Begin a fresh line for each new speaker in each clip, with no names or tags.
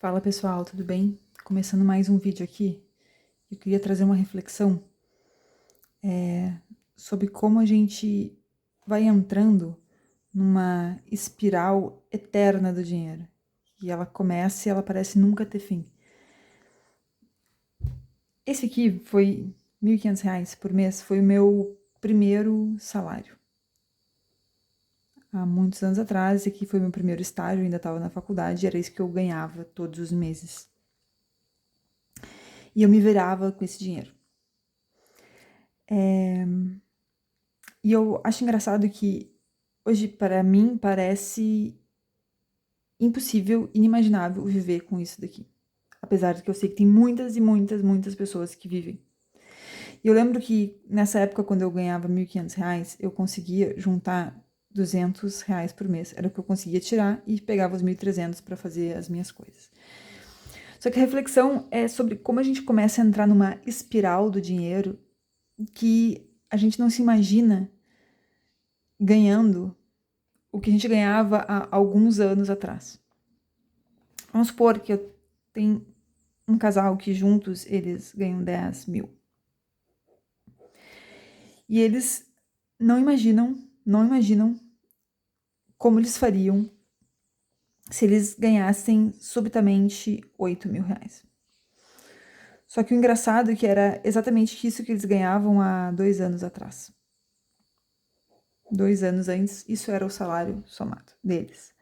Fala pessoal, tudo bem? Começando mais um vídeo aqui, eu queria trazer uma reflexão sobre como a gente vai entrando numa espiral eterna do dinheiro. E ela começa e ela parece nunca ter fim. Esse aqui foi R$ 1.500 por mês, foi o meu primeiro salário. Há muitos anos atrás, esse aqui foi meu primeiro estágio, eu ainda estava na faculdade, era isso que eu ganhava todos os meses. E eu me virava com esse dinheiro. E eu acho engraçado que hoje, para mim, parece impossível, inimaginável viver com isso daqui. Apesar de que eu sei que tem muitas e muitas, muitas pessoas que vivem. E eu lembro que nessa época, quando eu ganhava R$ 1.500, eu conseguia juntar R$ 200 por mês. Era o que eu conseguia tirar e pegava os 1.300 para fazer as minhas coisas. Só que a reflexão é sobre como a gente começa a entrar numa espiral do dinheiro que a gente não se imagina ganhando o que a gente ganhava há alguns anos atrás. Vamos supor que eu tenho um casal que juntos eles ganham 10 mil. E eles não imaginam como eles fariam se eles ganhassem subitamente 8 mil reais. Só que o engraçado é que era exatamente isso que eles ganhavam há 2 anos atrás. 2 anos antes, isso era o salário somado deles.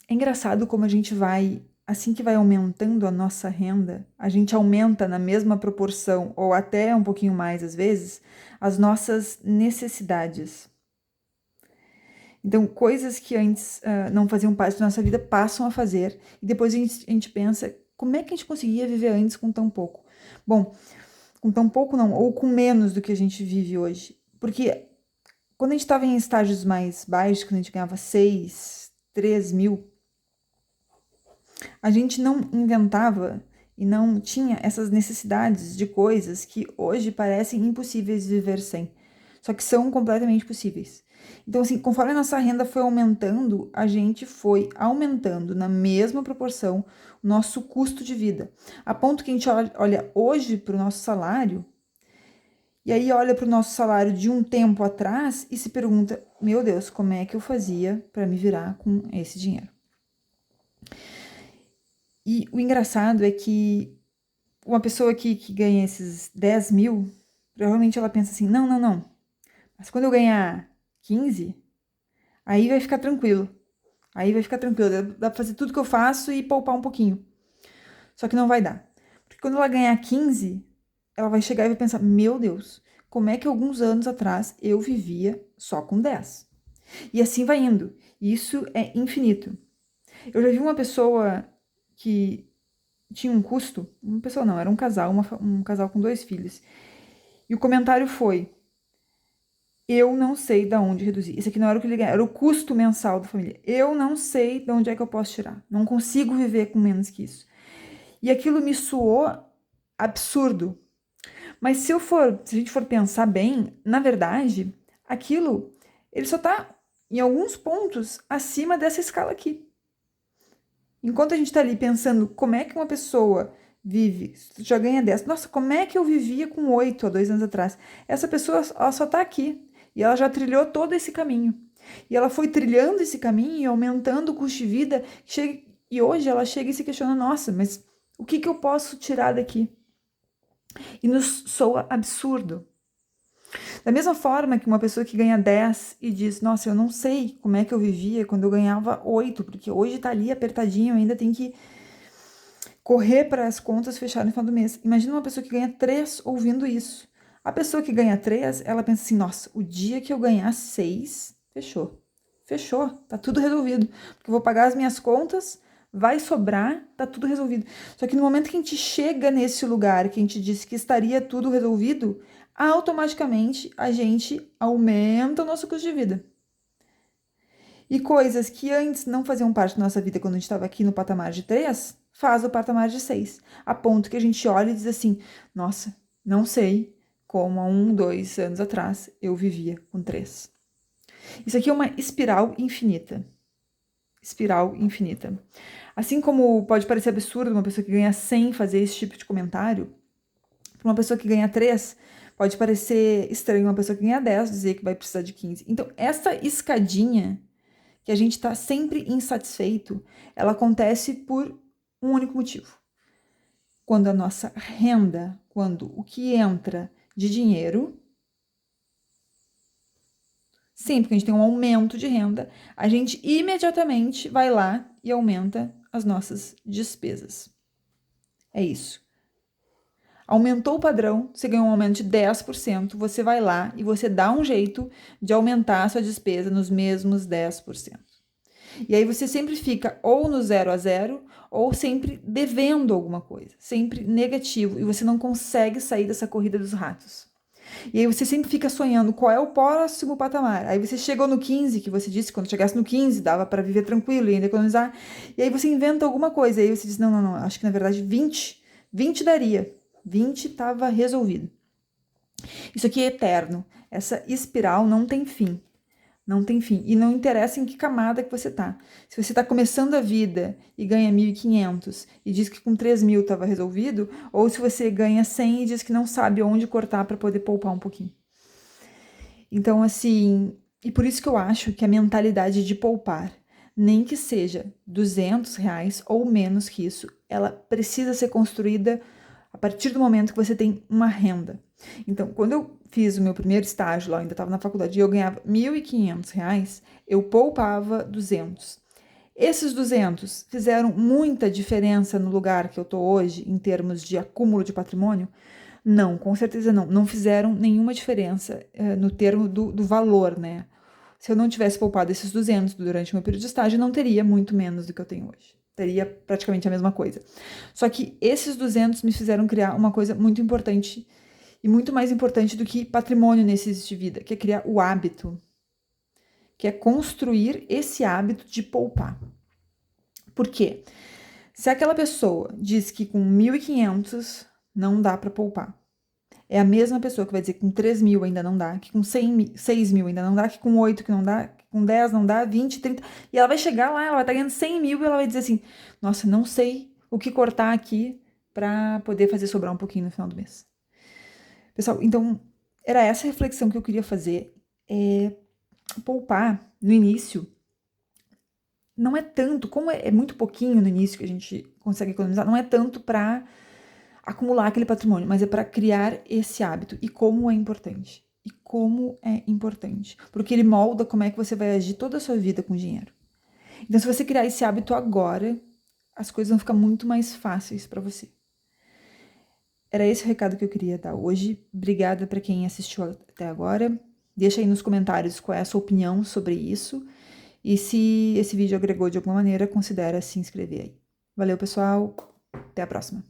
É engraçado como a gente vai, assim que vai aumentando a nossa renda, a gente aumenta na mesma proporção, ou até um pouquinho mais às vezes, as nossas necessidades. Então, coisas que antes não faziam parte da nossa vida passam a fazer, e depois a gente pensa, como é que a gente conseguia viver antes com tão pouco? Bom, com tão pouco não, ou com menos do que a gente vive hoje. Porque quando a gente estava em estágios mais baixos, quando a gente ganhava 6, 3 mil, a gente não inventava e não tinha essas necessidades de coisas que hoje parecem impossíveis de viver sem, só que são completamente possíveis. Então, assim, conforme a nossa renda foi aumentando, a gente foi aumentando na mesma proporção o nosso custo de vida, a ponto que a gente olha hoje para o nosso salário e aí olha para o nosso salário de um tempo atrás e se pergunta: meu Deus, como é que eu fazia para me virar com esse dinheiro? E o engraçado é que uma pessoa que ganha esses 10 mil, provavelmente ela pensa assim, não, não, não, mas quando eu ganhar 15, aí vai ficar tranquilo. Aí vai ficar tranquilo, dá pra fazer tudo que eu faço e poupar um pouquinho. Só que não vai dar. Porque quando ela ganhar 15, ela vai chegar e vai pensar, meu Deus, como é que alguns anos atrás eu vivia só com 10? E assim vai indo. E isso é infinito. Eu já vi uma pessoa que tinha um custo, uma pessoa não, era um casal, um casal com 2 filhos. E o comentário foi: eu não sei de onde reduzir. Isso aqui não era o que ele ganhava, era o custo mensal da família. Eu não sei de onde é que eu posso tirar. Não consigo viver com menos que isso. E aquilo me soou absurdo. Mas se a gente for pensar bem, na verdade, aquilo, ele só está em alguns pontos acima dessa escala aqui. Enquanto a gente está ali pensando como é que uma pessoa vive, já ganha 10, nossa, como é que eu vivia com 8 há 2 anos atrás? Essa pessoa, ela só está aqui e ela já trilhou todo esse caminho. E ela foi trilhando esse caminho e aumentando o custo de vida, e hoje ela chega e se questiona, nossa, mas o que eu posso tirar daqui? E nos soa absurdo. Da mesma forma que uma pessoa que ganha 10 e diz, nossa, eu não sei como é que eu vivia quando eu ganhava 8, porque hoje tá ali apertadinho, ainda tem que correr para as contas fecharem no final do mês. Imagina uma pessoa que ganha 3 ouvindo isso. A pessoa que ganha 3, ela pensa assim, nossa, o dia que eu ganhar 6, fechou. Fechou, tá tudo resolvido. Porque eu vou pagar as minhas contas, vai sobrar, tá tudo resolvido. Só que no momento que a gente chega nesse lugar, que a gente disse que estaria tudo resolvido, automaticamente a gente aumenta o nosso custo de vida. E coisas que antes não faziam parte da nossa vida quando a gente estava aqui no patamar de 3, faz o patamar de 6. A ponto que a gente olha e diz assim, nossa, não sei como há 2 anos atrás eu vivia com 3. Isso aqui é uma espiral infinita. espiral infinita. Assim como pode parecer absurdo uma pessoa que ganha 100 fazer esse tipo de comentário, para uma pessoa que ganha 3, pode parecer estranho uma pessoa que ganha 10 dizer que vai precisar de 15. Então, essa escadinha que a gente está sempre insatisfeito, ela acontece por um único motivo. Quando a nossa renda, quando o que entra de dinheiro, sempre que a gente tem um aumento de renda, a gente imediatamente vai lá e aumenta as nossas despesas. É isso. Aumentou o padrão, você ganhou um aumento de 10%, você vai lá e você dá um jeito de aumentar a sua despesa nos mesmos 10%. E aí você sempre fica ou no 0 a 0, ou sempre devendo alguma coisa, sempre negativo, e você não consegue sair dessa corrida dos ratos. E aí você sempre fica sonhando qual é o próximo patamar. Aí você chegou no 15, que você disse, quando chegasse no 15, dava para viver tranquilo e ainda economizar. E aí você inventa alguma coisa. E aí você diz, não, acho que na verdade 20 daria. 20 estava resolvido. Isso aqui é eterno. Essa espiral não tem fim. Não tem fim. E não interessa em que camada que você tá. Se você tá começando a vida e ganha 1.500 e diz que com 3.000 estava resolvido, ou se você ganha 100 e diz que não sabe onde cortar para poder poupar um pouquinho. Então, assim, e por isso que eu acho que a mentalidade de poupar, nem que seja R$ 200 ou menos que isso, ela precisa ser construída a partir do momento que você tem uma renda. Então, quando eu fiz o meu primeiro estágio lá, eu ainda estava na faculdade, e eu ganhava R$ 1.500, eu poupava 200. Esses 200 fizeram muita diferença no lugar que eu tô hoje, em termos de acúmulo de patrimônio? Não, com certeza não. Não fizeram nenhuma diferença no termo do valor, né? Se eu não tivesse poupado esses 200 durante o meu período de estágio, não teria muito menos do que eu tenho hoje. Teria praticamente a mesma coisa. Só que esses 200 me fizeram criar uma coisa muito importante e muito mais importante do que patrimônio nesse existe vida, que é criar o hábito, que é construir esse hábito de poupar. Por quê? Se aquela pessoa diz que com 1.500 não dá para poupar, é a mesma pessoa que vai dizer que com 3.000 ainda não dá, que com 6.000 ainda não dá, que com 8 que não dá, que com 10 não dá, 20, 30. E ela vai chegar lá, ela vai estar ganhando 100.000 e ela vai dizer assim, nossa, não sei o que cortar aqui para poder fazer sobrar um pouquinho no final do mês. Pessoal, então, era essa reflexão que eu queria fazer. Poupar no início não é tanto, como é muito pouquinho no início que a gente consegue economizar, não é tanto para acumular aquele patrimônio, mas é para criar esse hábito. E como é importante. E como é importante. Porque ele molda como é que você vai agir toda a sua vida com dinheiro. Então, se você criar esse hábito agora, as coisas vão ficar muito mais fáceis para você. Era esse o recado que eu queria dar hoje. Obrigada para quem assistiu até agora. Deixa aí nos comentários qual é a sua opinião sobre isso. E se esse vídeo agregou de alguma maneira, considera se inscrever aí. Valeu, pessoal. Até a próxima.